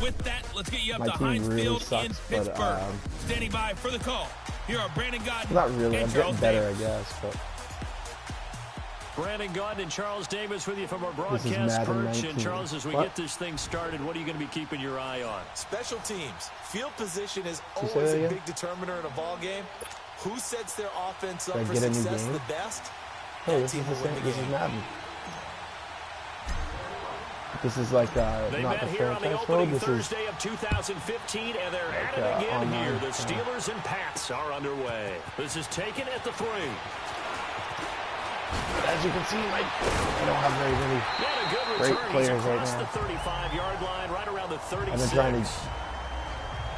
with that, let's get you up My to team Heinz really Field sucks, in but, Pittsburgh. Standing by for the call. Here are Brandon Godden not really. and I'm Charles getting better, Davis. I guess, but Brandon Godden and Charles Davis with you from our this is broadcast Madden perch. 19. And Charles, as we get this thing started, what are you going to be keeping your eye on? Special teams. Field position is always a big determiner in a ball game. Who sets their offense up for success the best? Hey, this is the same. This is Madden. This is like not the franchise mode. This is Thursday of 2015, and they're at it again here. The Steelers and Pats are underway. This is taken at the 3. As you can see, I don't have very many great players right now. The 35-yard line, right around the 36. I've been trying to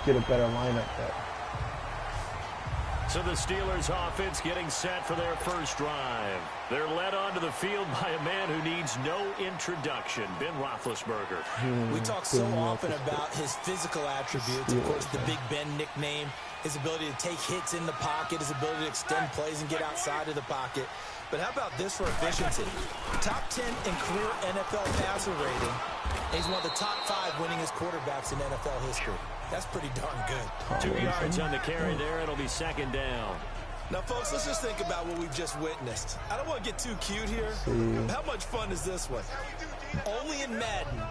get a better lineup, but. So the Steelers offense getting set for their first drive. They're led onto the field by a man who needs no introduction, Ben Roethlisberger. We talk so often about his physical attributes, of course, the Big Ben nickname, his ability to take hits in the pocket, his ability to extend plays and get outside of the pocket. But how about this for efficiency? Top 10 in career NFL passer rating. He's one of the top 5 winningest quarterbacks in NFL history. That's pretty darn good. 2 yards on the carry there. It'll be second down. Now, folks, let's just think about what we've just witnessed. I don't want to get too cute here. How much fun is this one? Only in Madden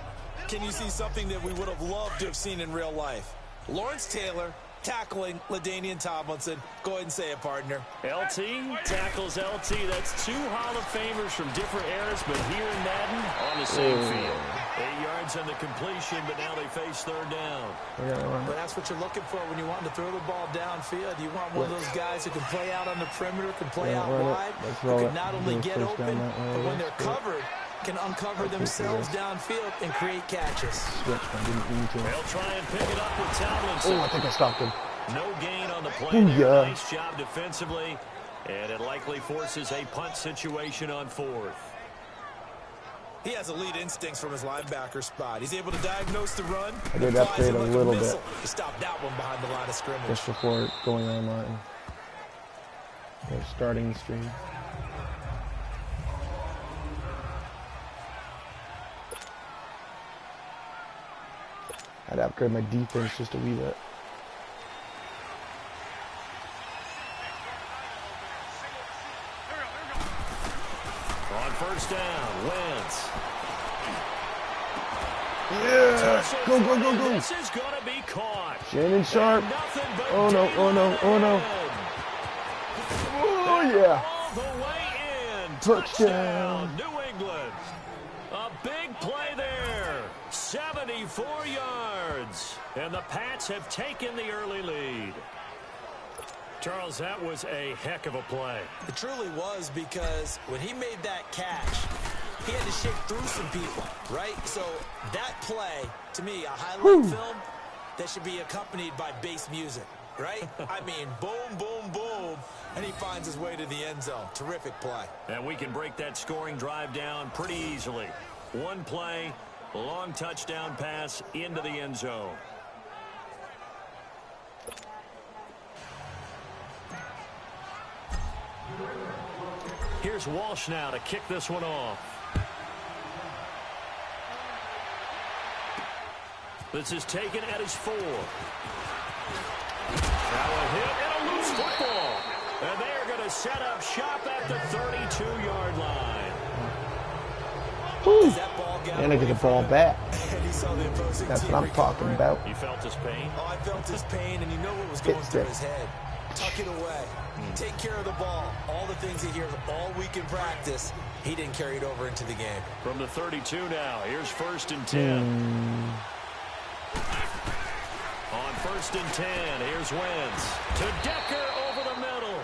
can you see something that we would have loved to have seen in real life. Lawrence Taylor tackling LaDainian Tomlinson. Go ahead and say it, partner. LT tackles LT. That's 2 Hall of Famers from different eras, but here in Madden on the same field. 8 yards on the completion, but now they face third down. But that's what you're looking for when you want to throw the ball downfield. You want one of those guys who can play out on the perimeter, can play out wide, who can not only get open, but when they're covered, can uncover themselves downfield and create catches. They'll try and pick it up with Tomlinson. Oh, I think I stopped him. No gain on the play there. Nice job defensively. And it likely forces a punt situation on 4th. He has elite instincts from his linebacker spot. He's able to diagnose the run. I did upgrade a little bit. He stopped that one behind the line of scrimmage. Just before going online. Or starting the stream. I'd upgrade my defense just a wee bit. On first down, Wentz. Yeah! Go, go, go, go! This is going to be caught. Shannon Sharp. Oh no, oh no, oh no. Oh yeah. All the way in. Touchdown. New England. A big play there. 74 yards. And the Pats have taken the early lead. Charles, that was a heck of a play. It truly was, because when he made that catch, he had to shake through some people, right? So that play, to me, a highlight film that should be accompanied by bass music, right? I mean, boom, boom, boom, and he finds his way to the end zone. Terrific play. And we can break that scoring drive down pretty easily. One play, long touchdown pass into the end zone. Here's Walsh now to kick this one off. This is taken at his 4. Now a hit and a loose football. And they're going to set up shop at the 32-yard line. And I get the ball back. That's what I'm talking about. You felt his pain? Oh, I felt his pain, and you know what was going through his head. Tuck it away. Take care of the ball. All the things he hears all week in practice, he didn't carry it over into the game. From the 32 now, here's 1st and 10. On 1st and 10, here's Wentz. To Decker over the middle.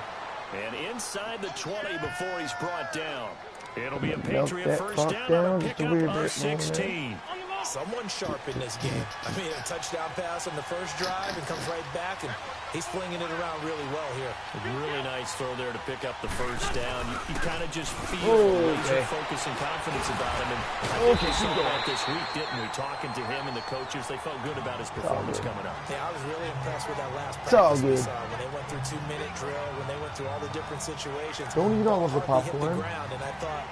And inside the 20 before he's brought down. It'll be a Patriot first down on a pickup of 16. Someone sharp in this game. I mean, a touchdown pass on the first drive and comes right back, and he's flinging it around really well here. A really nice throw there to pick up the first down. You kind of just feel laser focus and confidence about him. And I think we saw that this week, didn't we? Talking to him and the coaches, they felt good about his performance coming up. Yeah, I was really impressed with that last practice we saw. When they went through 2-minute drill, when they went through all the different situations. Don't eat all of the popcorn. And I thought,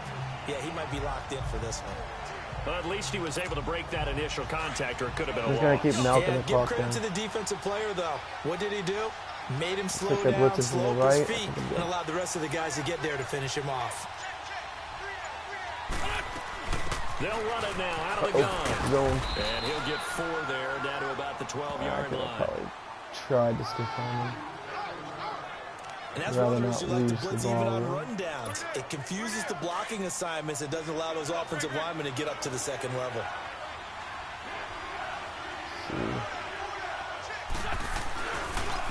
yeah, he might be locked in for this one. Well, at least he was able to break that initial contact, or it could have been a loss. He's going to keep melting the clock give down. credit to the defensive player, though. What did he do? Made him slow Took that down, blitz slow to the up his right. feet, and allowed the rest of the guys to get there to finish him off. They'll run it now out of the gun. Zone. And he'll get 4 there, down to about the 12-yard line. Probably tried to stick on him. And that's Rather runners who not like to lose the blitz even ball, on right? rundowns. It confuses the blocking assignments. It doesn't allow those offensive linemen to get up to the second level.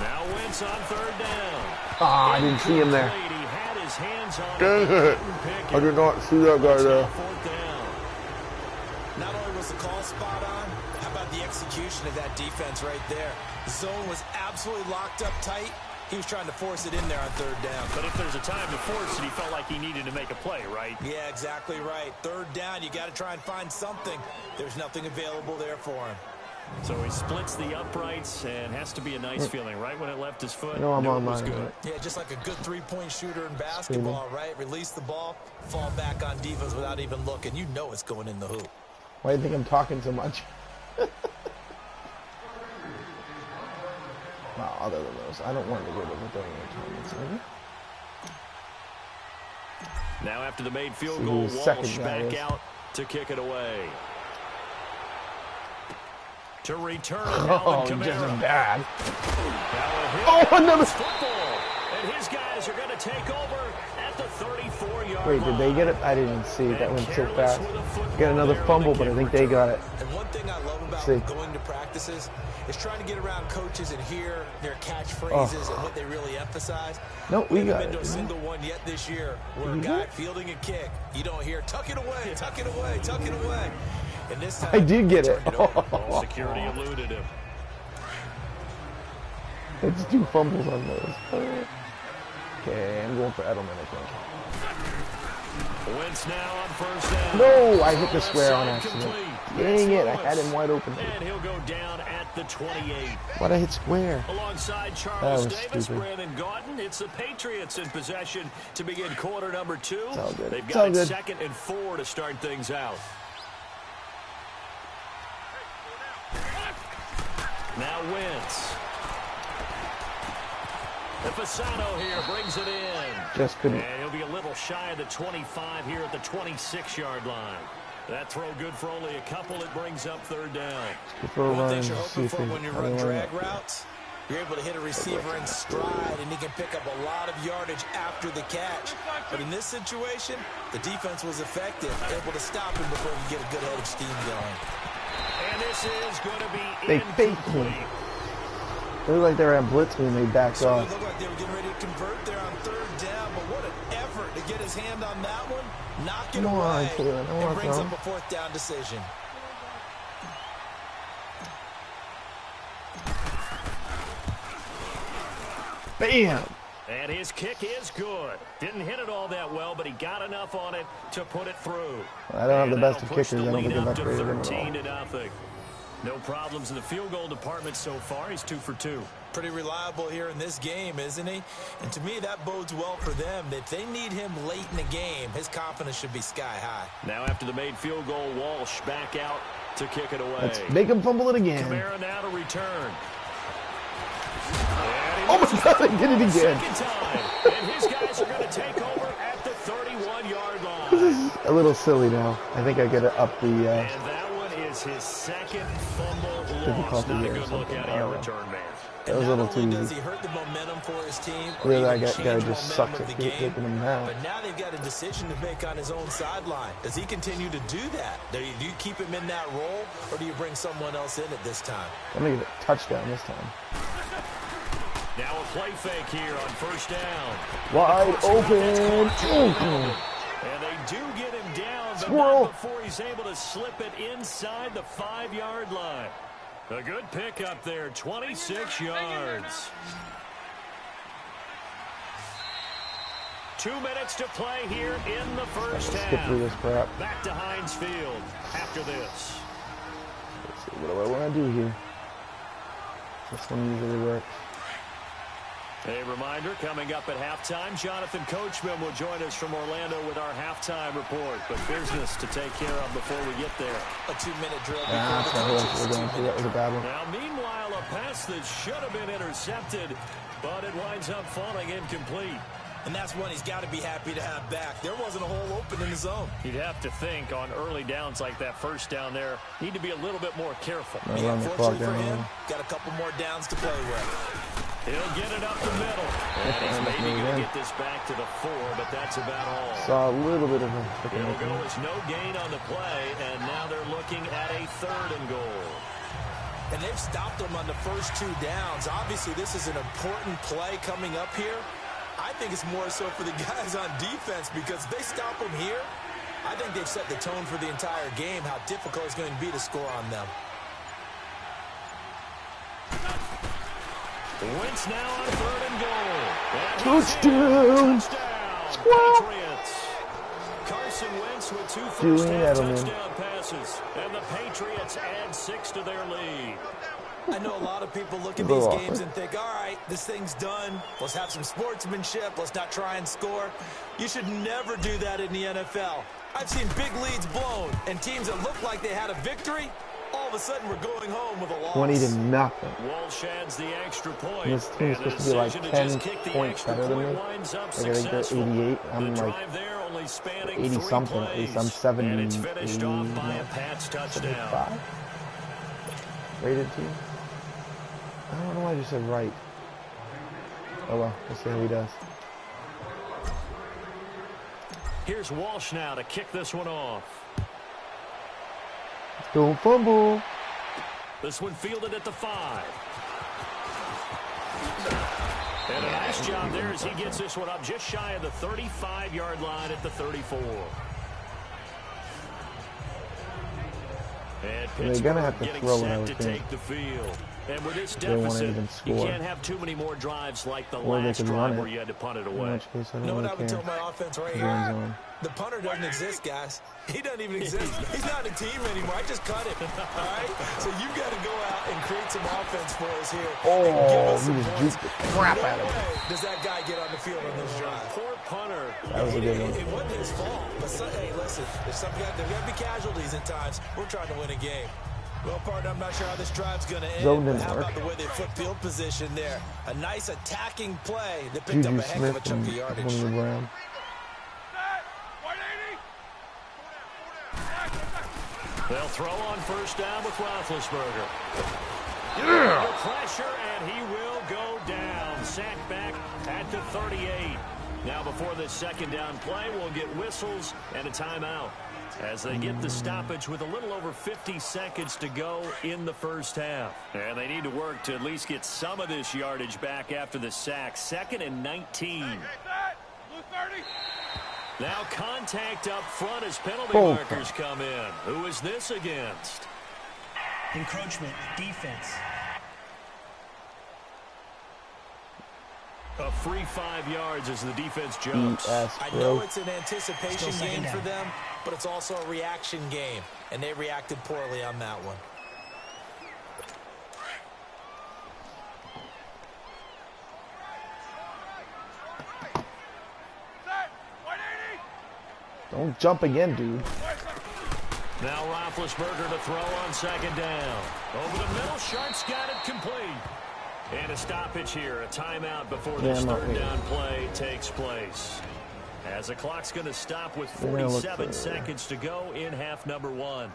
Now Wentz on 3rd down. Ah, I didn't see him there. He had his hands on Dang it. I did not see that guy there. 4th down. Not only was the call spot on, how about the execution of that defense right there? The zone was absolutely locked up tight. He was trying to force it in there on 3rd down. But if there's a time to force it, he felt like he needed to make a play, right? Yeah, exactly right. 3rd down, you got to try and find something. There's nothing available there for him. So he splits the uprights, and has to be a nice feeling. Right when it left his foot, No, I'm on was mine. good. Yeah, just like a good three-point shooter in basketball, right? Release the ball, fall back on defense without even looking. You know it's going in the hoop. Why do you think I'm talking so much? Well, other than those, I don't want to go to the tournaments. Now after the made field See goal, who the second Walsh guy back is. out to kick it away. To return it, Alvin Oh, just Kamara. bad. Oh, another football. And his guys are going to take over at the 34-yard Wait, did they get it? I didn't see. That went so fast. Got another fumble, but I think they got it. And one thing I love about going to practices is trying to get around coaches and hear their catchphrases and what they really emphasize. No, we got haven't been to it. a single one yet this year where a guy fielding a kick, you don't hear, tuck it away, tuck it away, tuck it away. And this time, I did get it. Ball security eluded him. It's 2 fumbles on those. Okay, I'm going for Edelman, I think. Wentz now on 1st down. No, I hit the square on accident. Dang it, I had him wide open. And he'll go down at the 28. Why'd I hit square? Alongside Charles was Davis, stupid. Brandon Gaudin, it's the Patriots in possession to begin quarter number 2. all good. They've It's all got it good. 2nd and 4 to start things out. Now Wentz. Fasano here brings it in. Just couldn't. And he'll be a little shy of the 25 here at the 26-yard line. That throw good for only a couple. It brings up 3rd down. One thing you're hoping for when you run drag routes, you're able to hit a receiver in stride, and he can pick up a lot of yardage after the catch. But in this situation, the defense was effective, able to stop him before he get a good head of steam going. And this is going to be They faked me. It looked like they were at blitz when they backed So off. it looked like they were getting ready to convert there on 3rd down, but what an effort to get his hand on that one, knock it Come on, away, Taylor, I and want brings some. up a 4th down decision. Bam! And his kick is good. Didn't hit it all that well, but he got enough on it to put it through. I don't have the best of That'll push kickers. I the don't think lead I've up to upgraded them at 13-0. No problems in the field goal department so far. He's 2 for 2. Pretty reliable here in this game, isn't he? And to me, that bodes well for them. If they need him late in the game, his confidence should be sky high. Now after the made field goal, Walsh back out to kick it away. Let's make him fumble it again. Kamara now to return. Oh my God, I did it again. Second time. And his guys are going to take over at the 31-yard line. This is a little silly now. I think I gotta up the. And that one is his 2nd fumble loss. Not a good look out of your return man. That was a little too Does easy. he hurt the momentum for his team? Or Really, even that guy change just momentum sucks of at the game? taking them down. But now they've got a decision to make on his own sideline. Does he continue to do that? Do you keep him in that role, or do you bring someone else in at this time? I'm gonna get a touchdown this time. Now a play fake here on 1st down. Wide open. And they do get him down, but Squirrel. not before he's able to slip it inside the 5-yard line. A good pickup there, 26 yards. 2 minutes to play here in the first Skip through this half. crap. Back to Heinz Field after this. Let's see, what do I want to do here? This one usually works. A reminder, coming up at halftime, Jonathan Coachman will join us from Orlando with our halftime report. But business to take care of before we get there. A 2-minute drill. Now, meanwhile, a pass that should have been intercepted, but it winds up falling incomplete. And that's one he's got to be happy to have back. There wasn't a hole open in the zone. You'd have to think on early downs like that first down there, need to be a little bit more careful. Yeah, unfortunately for him, got a couple more downs to play with. He'll get it up the middle. And he's maybe going to get this back to the 4, but that's about all. Saw a little bit of a... It'll go as no gain on the play, and now they're looking at a 3rd and goal. And they've stopped them on the first 2 downs. Obviously, this is an important play coming up here. I think it's more so for the guys on defense because if they stop them here, I think they've set the tone for the entire game, how difficult it's going to be to score on them. Wentz now on 3rd and goal. Touchdown! Patriots. Carson Wentz with 2 first-half touchdown passes. And the Patriots add 6 to their lead. I know a lot of people look at these games and think, all right, this thing's done. Let's have some sportsmanship. Let's not try and score. You should never do that in the NFL. I've seen big leads blown and teams that look like they had a victory, all of a sudden we're going home with a loss. 20-0. Walsh adds the extra point. This team is supposed to be like 10 points better than me. Like I think they're 88. I'm like 80-something. At least I'm 70. And it's finished off by a Pats touchdown. 75. Rated team. I don't know why I just said right. Oh well, we'll see how he does. Here's Walsh now to kick this one off. Don't fumble. This one fielded at the 5. And a nice job there as he gets this one up just shy of the 35-yard line at the 34. And they're going to have to throw it, I would think. Take the field. And with this deficit, you can't have too many more drives like the last drive where you had to punt it away. You know what I would tell my offense right here? The punter doesn't exist, guys. He doesn't even exist. He's not a team anymore. I just cut him. All right? So you've got to go out and create some offense for us here. Oh, he just juked the crap out of him. Does that guy get on the field on this drive? Poor punter. That was a good one. It wasn't his fault. But hey, listen, there's got to be casualties at times. We're trying to win a game. Well, partner, I'm not sure how this drive's going to end. But how about the way they flip field position there? A nice attacking play that picked up a heck of a chunk of yardage. They'll throw on first down with Roethlisberger. Yeah! Pressure, and he will go down. Sacked back at the 38. Now, before this second down play, we'll get whistles and a timeout as they get the stoppage with a little over 50 seconds to go in the first half. And they need to work to at least get some of this yardage back after the sack. 2nd and 19. Now contact up front as penalty markers come in. Who is this against? Encroachment, defense. A free 5 yards as the defense jumps. I know it's an anticipation game for them, but it's also a reaction game, and they reacted poorly on that one. Don't jump again, dude. Now Roethlisberger to throw on second down. Over the middle, Sharp's got it complete. And a stoppage here, a timeout before this third down play takes place. As the clock's going to stop with 47 seconds to go in half number 1.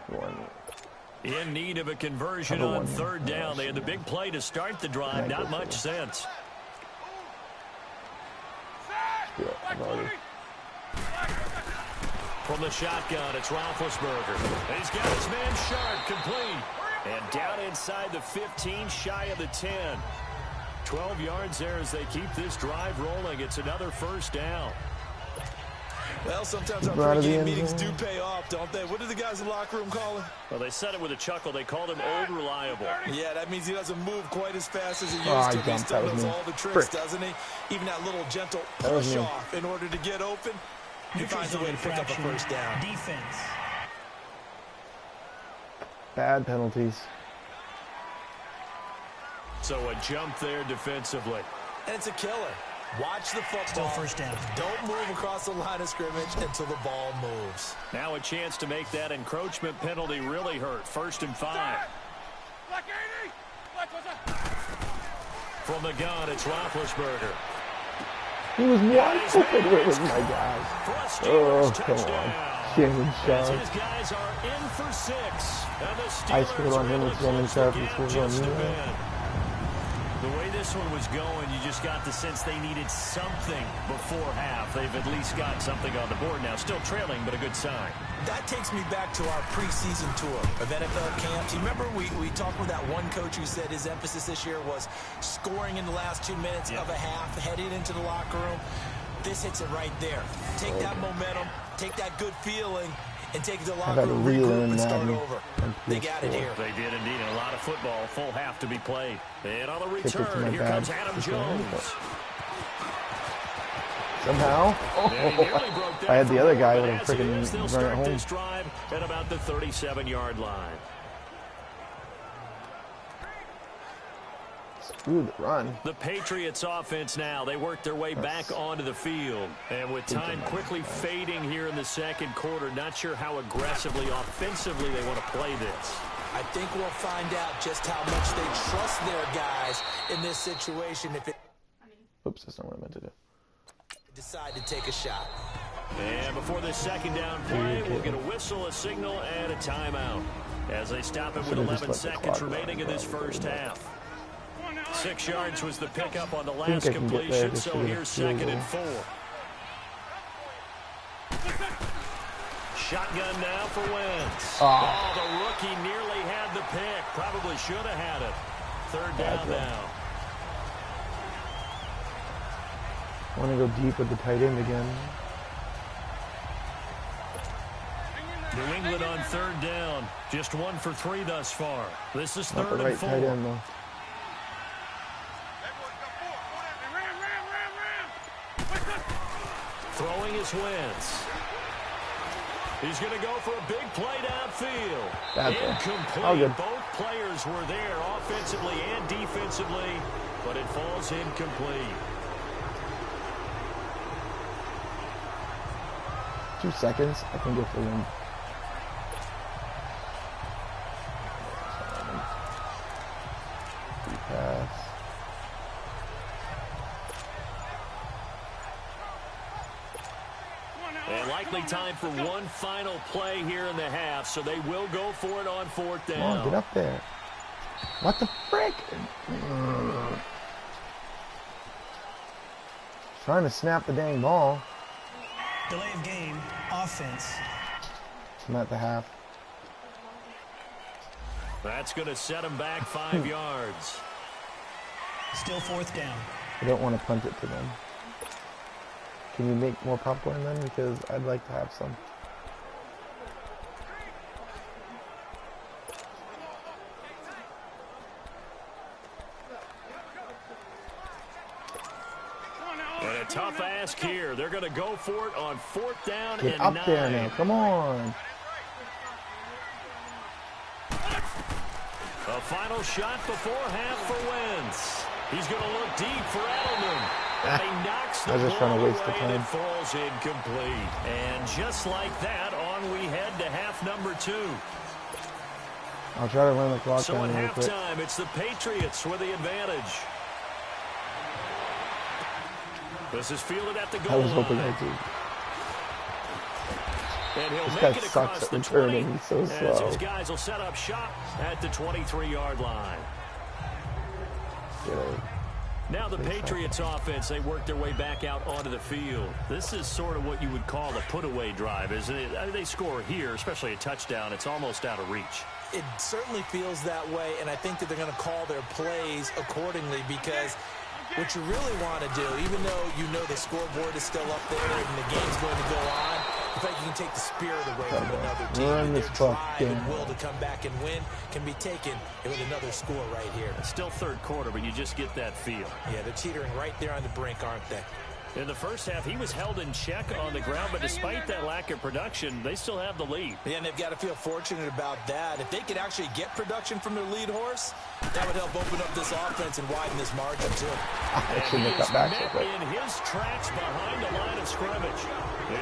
In need of a conversion on third down. They had the big play to start the drive. Not much sense. From the shotgun, it's Roethlisberger. He's got his man Sharp complete. And down inside the 15, shy of the 10. 12 yards there as they keep this drive rolling. It's another first down. Well, sometimes our pregame meetings do pay off, don't they? What do the guys in the locker room call him? Well, they said it with a chuckle. They called him Old Reliable. Yeah, that means he doesn't move quite as fast as he used to. He still does all the tricks, doesn't he? Even that little gentle push-off in order to get open. He finds a way to pick up a first down. Defense. Bad penalties. So a jump there defensively. and it's a killer. Watch the football. Still first down. Don't move across the line of scrimmage until the ball moves. Now a chance to make that encroachment penalty really hurt. 1st and 5. From the gun, it's Roethlisberger. He was wide open. Where was my guy? Oh, come on. Shannon Sharp. His guys are in for 6. I scored on him with Shannon Sharp. He scored on me. The way this one was going, you just got the sense they needed something before half. They've at least got something on the board now. Still trailing, but a good sign. That takes me back to our preseason tour of NFL camps. You remember we talked with that one coach who said his emphasis this year was scoring in the last 2 minutes of a half, heading into the locker room. This hits it right there. Take that momentum, take that good feeling, and take it to the locker room, regroup, and start over. They got it here. They did indeed. A lot of football, full half to be played. And on the return, here comes Adam Jones. Somehow, I had the other guy would have freaking run it home. This drive at about the 37-yard line. Screw the run. The Patriots offense now. They work their way back onto the field. And with time quickly fading here in the 2nd quarter, not sure how aggressively, offensively they want to play this. I think we'll find out just how much they trust their guys in this situation if it... Oops, that's not what I meant to do. Decide to take a shot. And before this 2nd down play, we'll get a whistle, a signal, and a timeout as they stop it with 11 seconds remaining in this 1st half. 6 yards was the pickup on the last completion, so here's 2nd and 4. Shotgun now for Wentz. Oh, the rookie nearly had the pick. Probably should have had it. 3rd down now. I want to go deep with the tight end again. New England on 3rd down. Just 1 for 3 thus far. This is 3rd and 4. Tight end, though. Throwing is Wentz. He's going to go for a big play downfield. Incomplete. Both players were there offensively and defensively, but it falls incomplete. 2 seconds. I can go for one. Pass. And likely time for one final play here in the half, so they will go for it on 4th down. Come on, get up there. What the frick? Trying to snap the dang ball. Delay of game, offense. I'm at the half. That's going to set him back 5 yards. Still 4th down. I don't want to punt it to them. Can you make more popcorn then? Because I'd like to have some. And a tough ask here. They're going to go for it on 4th down Get and up 9. there now. Come on. A final shot before half for Wentz. He's going to look deep for Edelman. And he knocks the I was just trying to waste the away, time. and it falls incomplete. And just like that, on we head to half number 2. I'll try to run the clock So down at real quick. halftime, it's the Patriots with the advantage. This is fielded at the goal I was line. hoping I did. And he'll This make guy it sucks across at the returning. 20. He's so As slow. his guys will set up shop at the 23-yard line. Now the Patriots offense, they work their way back out onto the field. This is sort of what you would call a put-away drive, isn't it? I mean, they score here, especially a touchdown. It's almost out of reach. It certainly feels that way, and I think that they're going to call their plays accordingly because what you really want to do, even though you know the scoreboard is still up there and the game's going to go on, in fact, you can take the spirit away from another team. And their drive and will to come back and win can be taken with another score right here. It's still 3rd quarter, but you just get that feel. Yeah, they're teetering right there on the brink, aren't they? In the first half, he was held in check on the ground, but despite that lack of production, they still have the lead. Yeah, and they've got to feel fortunate about that. If they could actually get production from their lead horse, that would help open up this offense and widen this margin, too. I shouldn't have cut back so quick. In his tracks behind the line of scrimmage.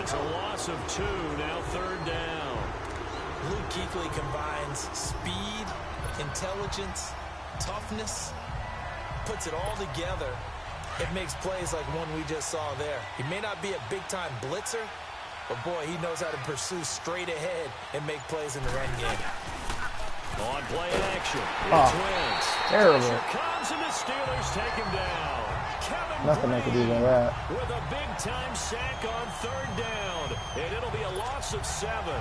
It's a loss of 2, now 3rd down. Luke Kuechly combines speed, intelligence, toughness, puts it all together. It makes plays like one we just saw there. He may not be a big-time blitzer, but, boy, he knows how to pursue straight ahead and make plays in the run game. On play action, it's Wentz. Terrible. Pressure comes, and the Steelers take him down. Kevin Nothing I could do about that. with a big-time sack on 3rd down, and it'll be a loss of 7.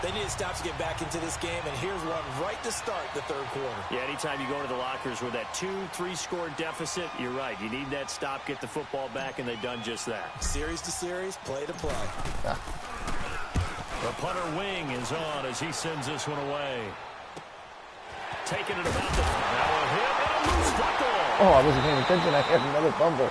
They need to stop to get back into this game, and here's one right to start the 3rd quarter. Yeah, anytime you go to the lockers with that 2-3 score deficit, you're right. You need that stop, get the football back, and they've done just that. Series to series, play to play. The punter wing is on as he sends this one away. Taking it about the now a hit and a loose football. Oh, I wasn't paying attention. I had another fumble.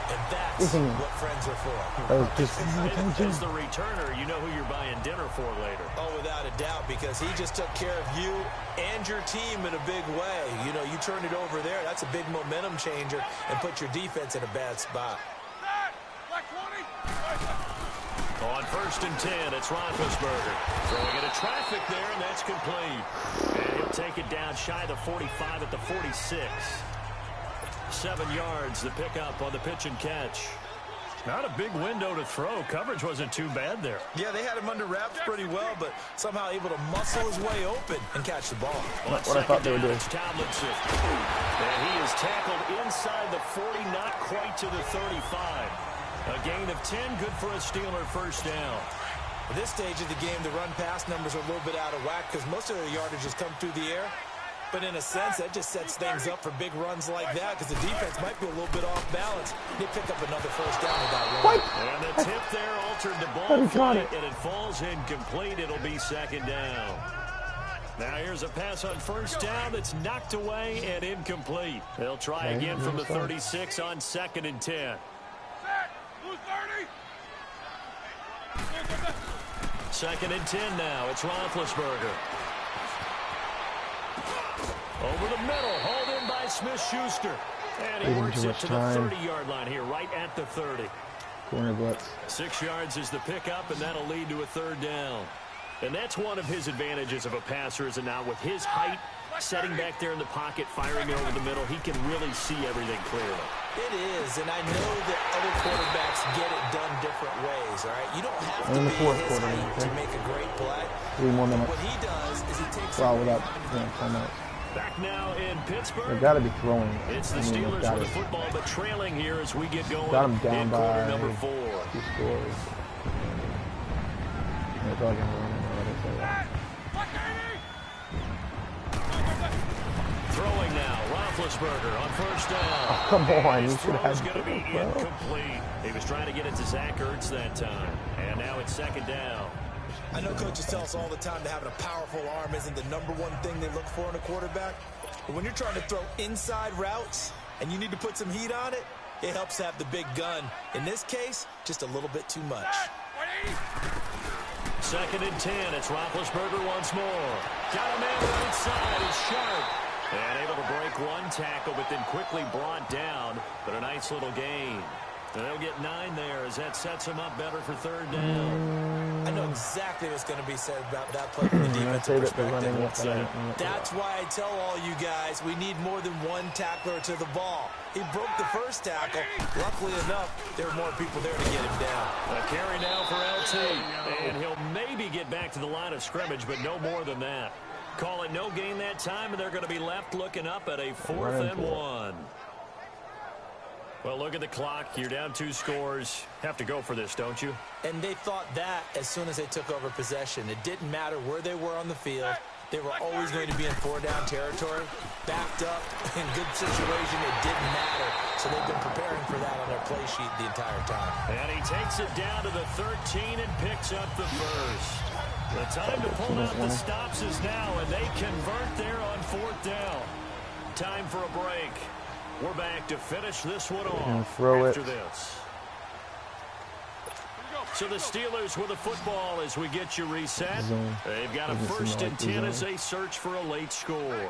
And that's what friends are for. I was just paying attention. As the returner, you know who you're buying dinner for later. Oh, without a doubt, because he just took care of you and your team in a big way. You know, you turn it over there, that's a big momentum changer, and put your defense in a bad spot. On 1st and 10, it's Roethlisberger. Throwing into traffic there, and that's complete. And he'll take it down shy of the 45 at the 46. 7 yards, the pickup on the pitch and catch. Not a big window to throw. Coverage wasn't too bad there. Yeah, they had him under wraps pretty well, but somehow able to muscle his way open and catch the ball. What I thought they were doing. Tomlinson. And he is tackled inside the 40, not quite to the 35. A gain of 10, good for a Steeler 1st down. At this stage of the game, the run-pass numbers are a little bit out of whack because most of their yardage has come through the air. But in a sense, that just sets things up for big runs like that because the defense might be a little bit off balance. They pick up another 1st down with that run. What? And the tip there altered the ball flight, and it falls incomplete. It'll be 2nd down. Now here's a pass on 1st down that's knocked away and incomplete. They'll try again from the 36 on 2nd and 10. 2nd and 10 now. It's Roethlisberger. Over the middle, hauled in by Smith-Schuster. And he works it to the 30-yard line here, right at the 30. Corner blitz. 6 yards is the pickup, and that'll lead to a 3rd down. And that's one of his advantages of a passer, is it not? With his height, setting back there in the pocket, firing over the middle, he can really see everything clearly. It is, and I know that other quarterbacks get it done different ways, all right? You don't have to be his height to make a great play. 3 more minutes. What he does is he takes... Wow, without time out. Back now in Pittsburgh. They've got to be throwing. It's the Steelers with the football, but trailing here as we get going. Got them down by quarter number 4. 2 scores. They're talking about Throwing now, Roethlisberger on 1st down. Oh, come on, you His should throw's have going to be incomplete. He was trying to get it to Zach Ertz that time, and now it's 2nd down. I know coaches tell us all the time that having a powerful arm isn't the #1 thing they look for in a quarterback. But when you're trying to throw inside routes and you need to put some heat on it, it helps have the big gun. In this case, just a little bit too much. 2nd and 10. It's Roethlisberger once more. Got a man right side. He's sharp. And able to break one tackle, but then quickly brought down. But a nice little gain. And they'll get 9 there as that sets him up better for 3rd down. I know exactly what's going to be said about that play from the defensive perspective. That's why I tell all you guys we need more than one tackler to the ball. He broke the first tackle. Luckily enough, there were more people there to get him down. A carry now for LT. And he'll maybe get back to the line of scrimmage, but no more than that. Call it no gain that time, and they're going to be left looking up at a 4th and 1. Well, look at the clock. You're down 2 scores. Have to go for this, don't you? And they thought that as soon as they took over possession. It didn't matter where they were on the field. They were always going to be in 4-down territory. Backed up, in good situation, it didn't matter. So they've been preparing for that on their play sheet the entire time. And he takes it down to the 13 and picks up the first. The time to pull out the stops is now, and they convert there on 4th down. Time for a break. We're back to finish this one off throw after it. this. So the Steelers with the football as we get you reset. They've got a 1st and 10 as they search for a late score.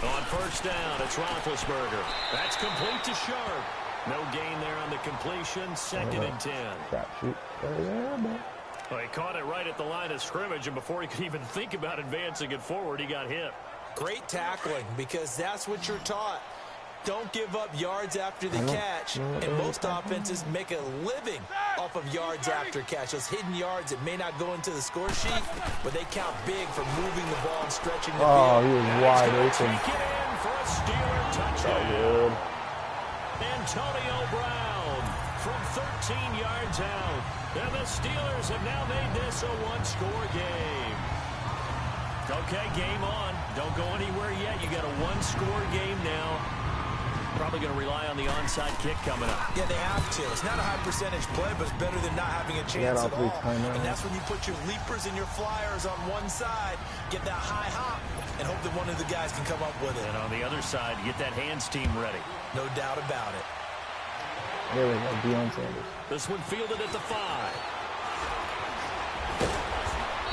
On 1st down, it's Roethlisberger. That's complete to Sharp. No gain there on the completion. 2nd and 10. Well, he caught it right at the line of scrimmage, and before he could even think about advancing it forward, he got hit. Great tackling, because that's what you're taught. Don't give up yards after the catch, and most offenses make a living off of yards after catch. Those hidden yards that may not go into the score sheet, but they count big for moving the ball and stretching the field. Oh, he was wide open. Take it in for a Steeler touchdown. Antonio Brown from 13 yards out. And the Steelers have now made this a one-score game. Okay, game on. Don't go anywhere yet. You got a one-score game now. Probably going to rely on the onside kick coming up. Yeah, they have to. It's not a high percentage play, but it's better than not having a chance at all. And that's when you put your leapers and your flyers on one side, get that high hop, and hope that one of the guys can come up with it. And on the other side, get that hands team ready. No doubt about it. There we go, Deion Sanders. This one fielded at the 5.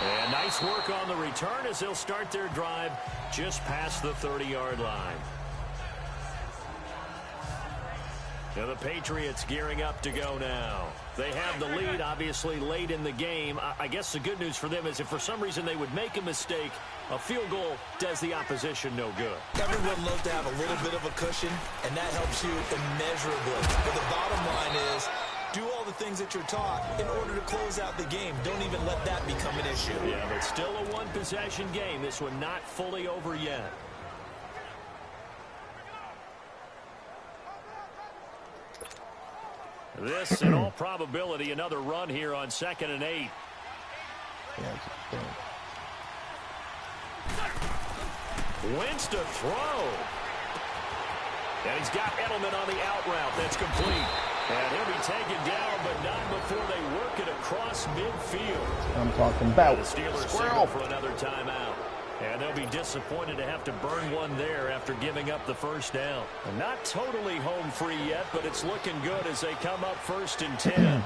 And nice work on the return as they'll start their drive just past the 30-yard line. Now the Patriots gearing up to go now. They have the lead, obviously, late in the game. I guess the good news for them is if for some reason they would make a mistake, a field goal does the opposition no good. Everyone loves to have a little bit of a cushion, and that helps you immeasurably. But the bottom line is, do all the things that you're taught in order to close out the game. Don't even let that become an issue. Yeah, but still a one-possession game. This one not fully over yet. This, in all probability, another run here on 2nd and 8. Wentz to throw. And he's got Edelman on the out route. That's complete. And he'll be taken down, but not before they work it across midfield. I'm talking about the Steelers signal for another timeout. And they'll be disappointed to have to burn one there after giving up the 1st down. And not totally home free yet, but it's looking good as they come up 1st and 10.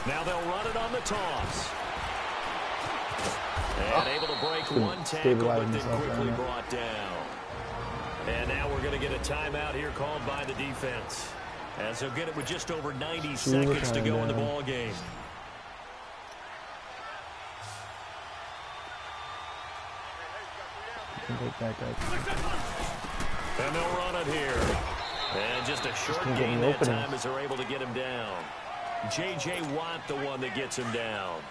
Now they'll run it on the toss. And able to break one tackle, but then quickly brought down. And now we're going to get a timeout here called by the defense, as they'll get it with just over 90 seconds to go in the ball game. And they'll run it here. And just a short gain that time as they're able to get him down. J.J. Watt, the one that gets him down.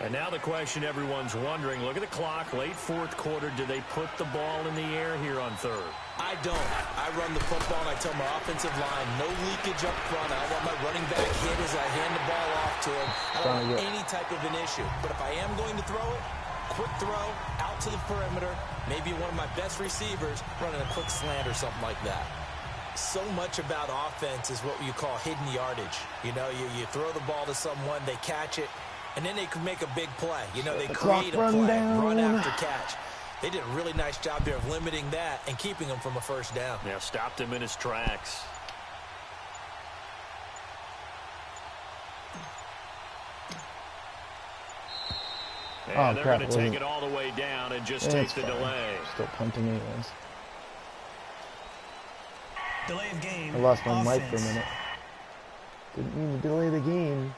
And now the question everyone's wondering, look at the clock, late 4th quarter, do they put the ball in the air here on 3rd? I don't. I run the football and I tell my offensive line, no leakage up front. I don't want my running back hit as I hand the ball off to him. I don't want any type of an issue. But if I am going to throw it, quick throw, out to the perimeter, maybe one of my best receivers running a quick slant or something like that. So much about offense is what you call hidden yardage. You know, you throw the ball to someone, they catch it, and then they can make a big play. You know, they create a play, run after catch. They did a really nice job there of limiting that and keeping him from a 1st down. Yeah, stopped him in his tracks. And they're going to take it all the way down and just take the delay. Still punting anyways. Delay of game. I lost my mic for a minute. Didn't mean to delay the game.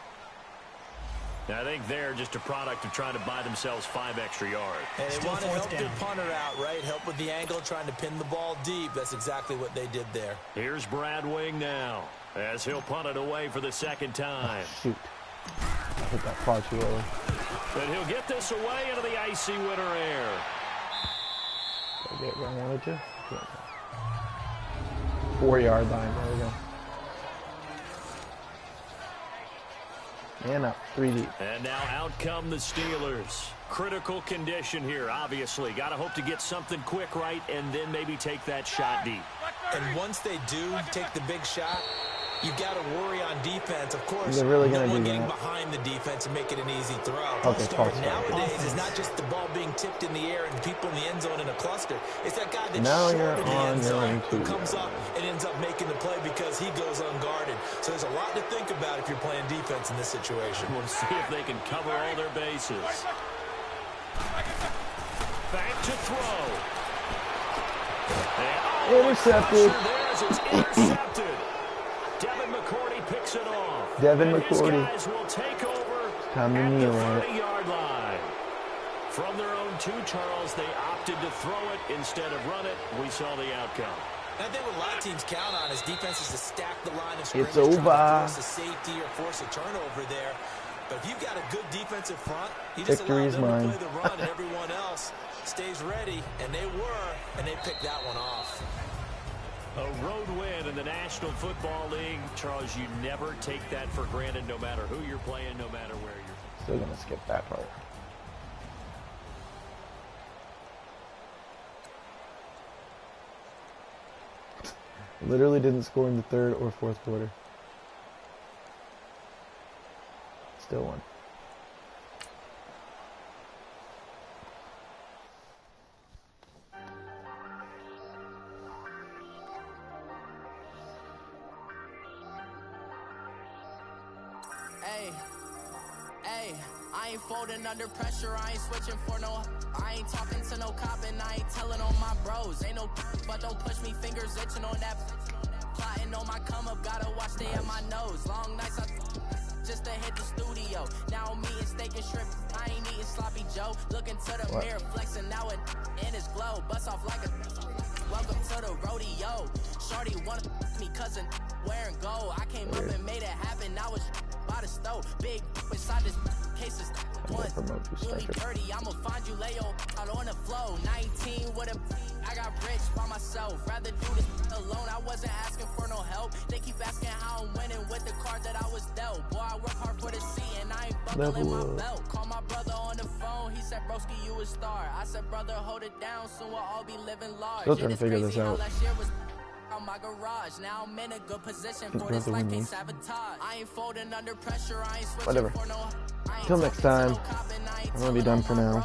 Now, I think they're just a product of trying to buy themselves 5 extra yards. And they want to help their punter out, right? Help with the angle, trying to pin the ball deep. That's exactly what they did there. Here's Brad Wing now, as he'll punt it away for the 2nd time. Oh, shoot. I hit that far too early. But he'll get this away into the icy winter air. Did I get where I wanted to? 4-yard line. There we go. And up, 3 deep. And now out come the Steelers. Critical condition here, obviously. Got to hope to get something quick right and then maybe take that shot deep. And once they do take the big shot, You've got to worry on defense. Of course, they're really no gonna one do getting that. behind the defense and make it an easy throw. Okay, false start. Nowadays, it's not just the ball being tipped in the air and people in the end zone in a cluster. It's that guy that's Now short you're of the on end your zone own who too. comes up and ends up making the play because he goes unguarded. So there's a lot to think about if you're playing defense in this situation. We'll see if they can cover all their bases. Back to throw. Intercepted. It's intercepted. Devin McCourty picks it off. Devin and McCourty. His guys will take over Time to at kneel the on it. 30-yard line. From their own 2, Charles, they opted to throw it instead of run it. We saw the outcome. I think what a lot of teams count on is defenses to stack the line of scrimmage, It's over. trying to force a safety or force a turnover there. But if you've got a good defensive front, you just allow Victory is them mine. to play the run, and everyone else stays ready. And they were, and they picked that one off. A road win in the National Football League. Charles, you never take that for granted, no matter who you're playing, no matter where you're playing. Still gonna skip that part. Literally didn't score in the 3rd or 4th quarter. Still won. I ain't folding under pressure, I ain't switching for no. I ain't talking to no cop and I ain't telling on my bros. Ain't no but don't push me, fingers itching on that. Plotting on my come up, gotta watch stay at my nose. Long nights I just to hit the studio. Now I'm eating steak and shrimp, I ain't eating sloppy Joe. Looking to the mirror, flexing now it in his glow. Bust off like a welcome to the rodeo. Shorty wanna me cousin wearing gold. I came up and made it happen, now it's by the stove. Big inside this cases. One, do me dirty, I'ma find you, lay your out on the flow. 19 with a, I got rich by myself. Rather do this alone, I wasn't asking for no help. They keep asking how I'm winning with the card that I was dealt. Boy, I work hard for the C and I ain't buckling my belt. Call my brother on the phone, he said, broski, you a star. I said, brother, hold it down, soon we'll all be living large. Still trying to figure this out. On my garage, now I'm in a good position for this like a sabotage. I ain't folding under pressure, I ain't switching for no. Till next time, I'm gonna be done for now.